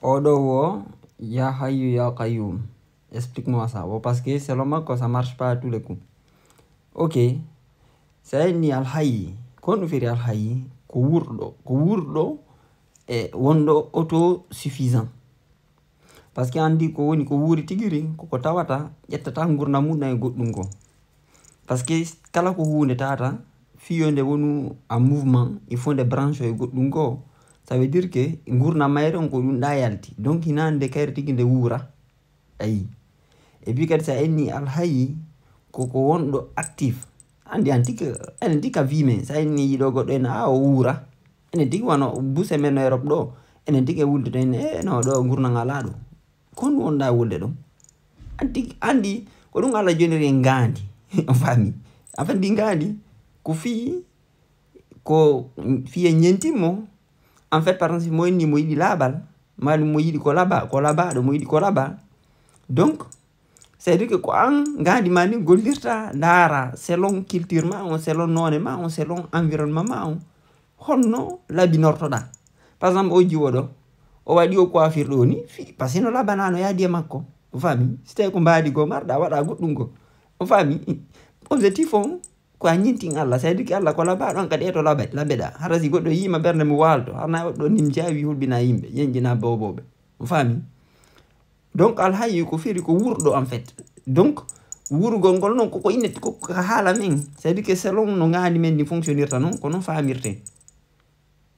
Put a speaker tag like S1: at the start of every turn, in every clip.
S1: Odo ya Hayyu ya Qayyum. Explique-moi ça. Parce que selon moi, ça marche pas à tous les coups. Ok. C'est ni al-hayy. Quand on fait al-hayy, ko e wondo autosuffisant. Parce que andi ko woni ko wuri tigiri ko tawata ƴettata gurna mum e goɗɗum ko. Parce que kala ko hunde tata fiyonde wonu en mouvement, il faut des branches e goɗɗum ko. Ça veut dire que gurna mayre on ko ɗum ɗa yalti. Donc hinande kayre tigi nde wura. Ayi. Et puis kadi sa enni al-hayy ko wonɗo actif. Andi enen tika vime sa enni yiɗo goɗɗo en o wura. Enen tigi wano buse men no Europe ɗo. Enen tigi wulde en no ɗo gurna ngala ɗo. Kon wonɗa wulde ɗum. Andi ko ɗum Allah joniri en gandi. On fami. En di gandi ko fi e ñentimo. En fait, par exemple, moi, ni moi, il labal, mal moi, il collaba, moi, il collaba. Donc, c'est-à-dire que quoi, gandi mani golirta dara selon culture ma, selon non ma, selon environnement ma, honno la binortoda. Par exemple, oji wodo, o wadi o coiffure do ni, parce que no la banano ya di makko, fami. C'était ko mbadi go marda wada goddum go. Fami. Objectif on ko anyintin Allah c'est-à-dire que Allah ko laba don kadi to labeda harasi goddo yima berne mo waldo harna do nim jaawi hulbina yimbe yenjina bobobe fami. Donc al-hayy ko firi ko wurdo en fait. Donc wurgo ngol non ko inet ko hala men c'est-à-dire que selon no ngani men ni fonctionnirta non ko non famirte.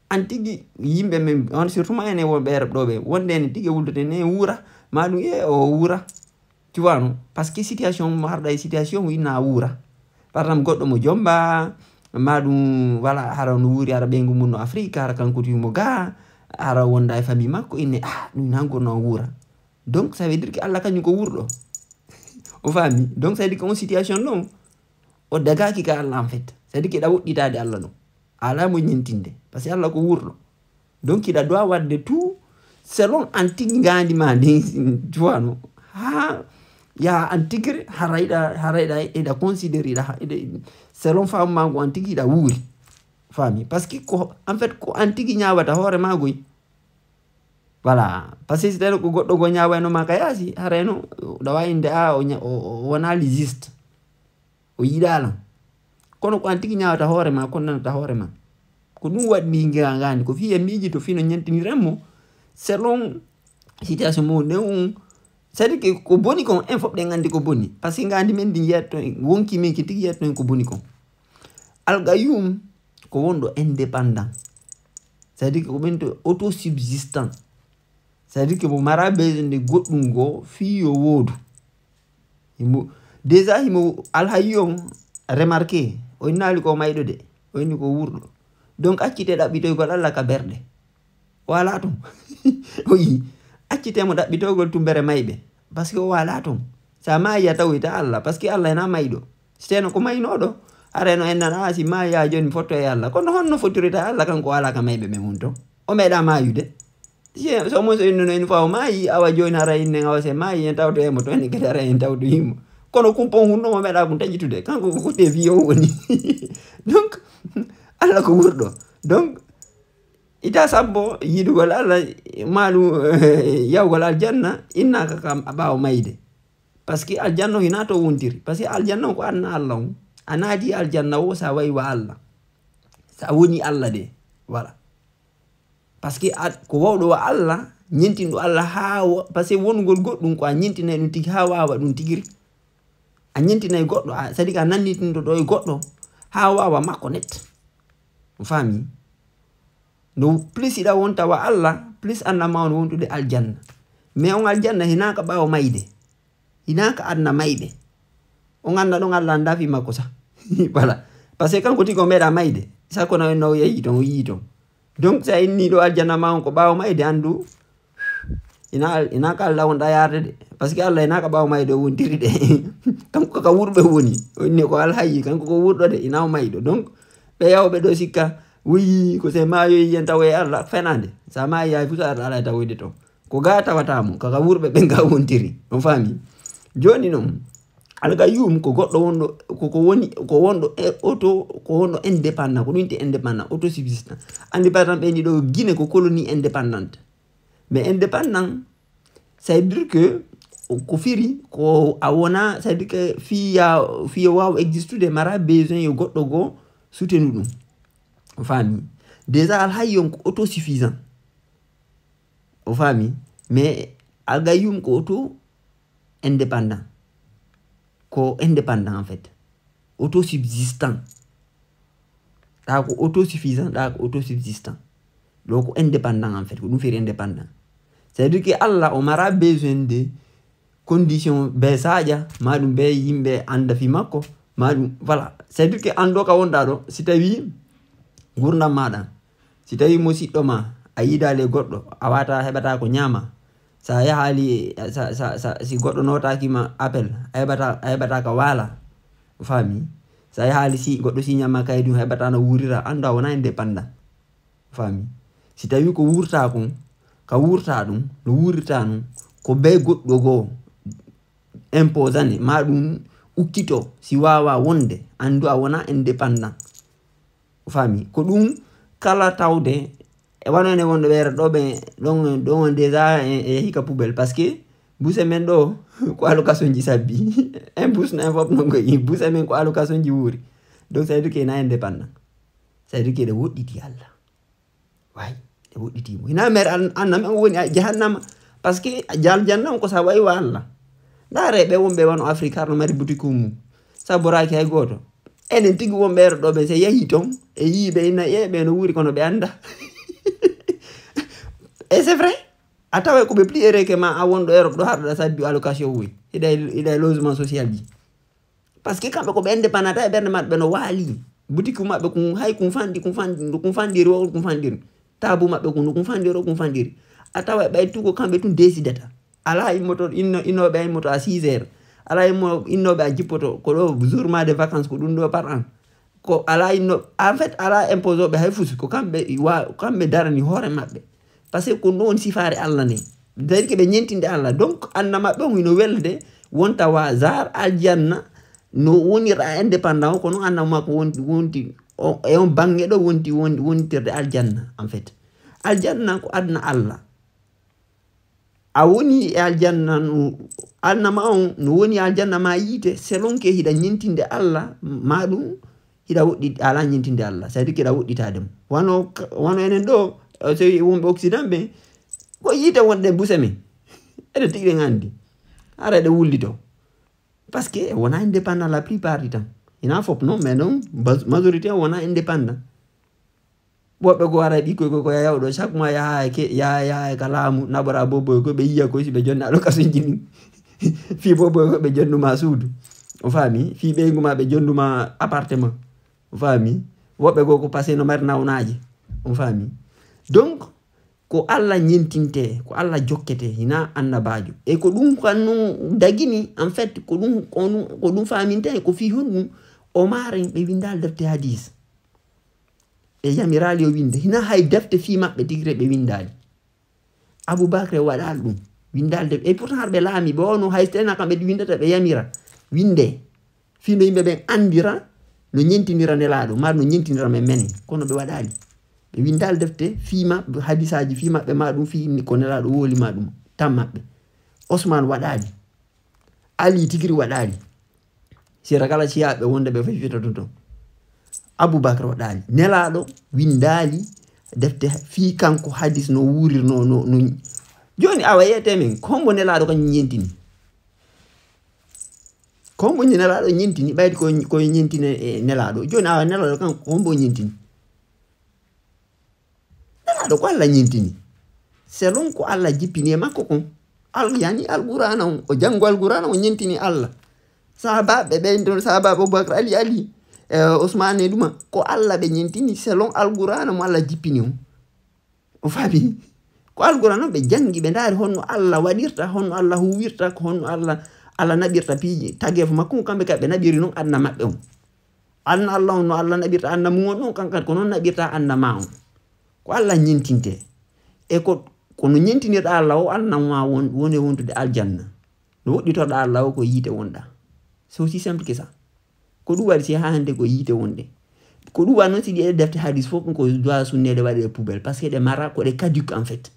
S1: Antigi yimbe men on surtout ma ene won be do be wonde ne tigi wulde ne wura madu o wura. Tu vois non parce que situation marda situation ina wura. Par exemple goɗɗo mo jomba maɗum voilà hara no wuri ara ɓeygu mum no Afrique hara kanko timo ga hara wonda e famille makko inne ɗum hanko no wura. Donc ça veut dire que Allah kañum ko wurɗo. O fami. Donc ça veut dire que on situation non o dagaki ka Allah en fait. Ça veut dire que ɗa woɗɗitade Allah ɗum ala mo ñentinde parce que Allah ko wurɗo. Donc iɗa doit wadde tout selon antique gandi ma ndi tu vois no ha ya antigre haraida ida considérer ida selon femme mango antigi ida wuri fami parce que en fait ko antigi nyaawata hore mago voilà parce que c'est ko goddo go nyaawa no maka yasi hareno da wayinde o wona légiste o yidala kono ko antigi nyaawata hore ma ko nanata hore ma ko dum waddi ngandi ko fi e miji to fino nyentini remmo selon situation mo ne c'est-à-dire que ko boni kon en fop de ngandi ko boni parce que ngandi men di yetto wonki men ki tigi yetto ko boni kon al-Qayyum ko wondo indépendant c'est-à-dire que ko bento autosubsistant c'est-à-dire que mo mara besoin de goddum go fi yo wodu déjà himo al-Hayy remarqué o nali ko maydo de o ni ko wurdo donc accite dabbitoygol Allah ka berde wala tum oui accitemo dabbitogol tumbere maybe parce que wala tum sa ma ya tawita Allah parce que Allah na maydo steno ko maynodo areno en nana si ma ya joni foto e Allah kono honno fotirita Allah kanko wala ka maybe be munto o meeda mayude so mo so inno en fa mayi awa joni ara inne awa se mayi en tawdo e mo to en ke ara en tawdo yimo kono kumpon hunno mo meeda kun tajitude kanko ko te viyo woni donc Allah ko wurdo donc ita sabbo yidugol Allah malu yawgol aljanna innaka kam abaw mayde parce que aljanna hina to wontiri parce que aljanna ko anna Allah anadi aljanna wo sa way wa Allah sa woni Allah de voilà parce que ko wawdo wa Allah ñentindo Allah ha parce que wongol goddum ko a ñentinay dum tigi ha wawa dum tigiri a ñentinay goddo c'est-à-dire que nannitindo do e goddo ha wawa makko net fami. No plus ida wonta wa Allah plus anna ma on wontude aljanna mais on aljanna hinaka bawo mayde hinaka adna mayde on anda don Allah ndafi makko sa voilà parce que kanko tiko meda mayde sa ko no yeyi don donc sa inni do aljanna ma on ko bawo mayde andu inaka Allah on da yarde de parce que Allah hinaka bawo mayde wontiri de kanko ka wurbe woni onni ko al-Hayy kanko ko wurdo de ina maydo donc be yawbe do sikka oui ko se mayo yen tawe Allah fenande sa ma ya fusa Allah tawide to ko gata watamo kaka wurbe be nga wontiri on fami joni non al-Qayyum ko goddo wondo ko wondo ko wondo indépendant ko dunti indépendant autosuffisant andi par exemple ni do Guinée ko colonie indépendante mais indépendant ça veut dire que ko firi ko awona ça veut dire que fiya waw existude mara besoin yo goddo go soutenu dum fami déjà al hayyon ko autosuffisant o fami mais al gayyum ko auto indépendant ko indépendant en fait autosubsistant da ko autosuffisant da ko autosubsistant donc indépendant en fait ko dum firi indépendant c'est à dire que Allah o mara besoin de condition be sadia madum be yimbe anda fi makko madum voilà c'est à dire que ando ka wonda do si tawi gurdam mada si tawi musiddo ma ayida le goddo awata hebata ko nyama sa ya hali sa si goddo notaki ma appel hebata ka wala fami sa ya hali si goddo si nyama kaydu hebata na wurira anda wona indépendant fami si tawi ko wurta ko ka wurta dum no wurta non ko be goddo go imposane madum ukkito si wawa wonde andu a wona indépendant fami ko dum kala tawde e wanone wonde ber do be don déjà e hika poubelle parce que buse men do ko allocation ji sabbi un bus na fop no go yi buse men ko allocation ji wuri donc ça veut dire que na indépendant ça veut dire que de woditi Allah way de woditi mo ina mer annam woni jahannam parce que jal jannam ko sa way wala dare be wombe wano afrika no mari boutique mum sa boraki hay goto enen tigi wombe do be se yahi ton e yibe ina yebe no wuri kono be anda et c'est vrai atawe ko be pli ereke ma a wondo Europe do harda sabbi allocation wi ida logement social bi parce que kambe ko be indépendant e berne mabbe no wali boutique mabbe ko hay ko fandiri tabu mabbe ko fandiri atawe bay tuko kambe tun décidata ala moto inno be moto à 6 heures ala inno be a jippoto ko do jour ma de vacances ko dun do par an ko ala inno en fait ala imposo be hay fusu ko kambe darani hore mabbe parce que ko non sifare Allah ne dari ke be nyentinde Allah donc anna mabbe no welde wonta wa zar aljanna no wonira indépendant ko no anna mako wonti e on bange do wontirde aljanna en fait aljanna ko adna Allah awoni e aljanna anna ma on no woni aljanna ma yite selon ke hida nyentinde Allah madum hida woddi ala nyentinde Allah c'est à dire que da woddita dem wano enen do so wombe occident be ko yite wonde busemi ede tigre ngandi ara de wullito parce que wona indépendant la plupart du temps ina fop non mais non majorité wona indépendant bobbe go ara bi ko yawdo chaque mois ya kalamu nabara bobo ko be yiya ko si be jonna allocation jini fi bobo ko be jonnuma suudu o fami fi be nguma be jonnuma appartement o fami wobbe go ko passé no mar nawnaji o fami donc ko Allah nyentinte ko Allah jokkete hina annabajo e ko dum kanno dagini en fait ko dum faminte ko fi hon o mare be windal defte hadith e yamirali o winde hina hay defte fi mabbe tigre be windali Abu Bakr wadal dum windal de e pourtant harbe laami bo no hay stena kambe windata be yamira winde fi no yimbe be andira no nyentinira nelado mar no nyentinira men kono be wadali be windal defte fi mabbe hadisaji fi mabbe madum fi ko nelado woli madum tam mabbe Osman wadali Ali tigri wadali sira kala ciabe wonde be fifita tonton Abu Bakr wadali nelado windali defte fi kanko hadis no wurir no joni awayete men kombo nelado kan nyentini kombo nelado nyentini baydi ko nyentine nelado joni awa nelado kan kombo nyentini nelado ko alla nyentini selon ko alla jipini makko kon yani alqur'ana o jango alqur'ana o nyentini alla sahaba be ndon sahaba Abu Bakr Ali Osman duma ko alla be nyentini selon alqur'ana mo alla jipini o fabi ko alqur'ana be jangi be ndari honno alla wadirta honno alla huwirta ko honno alla nabirta piiji tagef makko kambe be nabiri non anna mabbe on anna Allah no alla nabirta anna mu non kankat ko non nabirta anna ma on ko alla nyentinte e ko no nyentinirda Allah o anna ma woni wontude aljanna no wodditorda Allah ko yite wonda c'est aussi simple que ça ko du wari si hande ko yite wonde ko du wano si defte hadith fo ko doit sunnede wadi poubelle parce que de mara ko de caduc en fait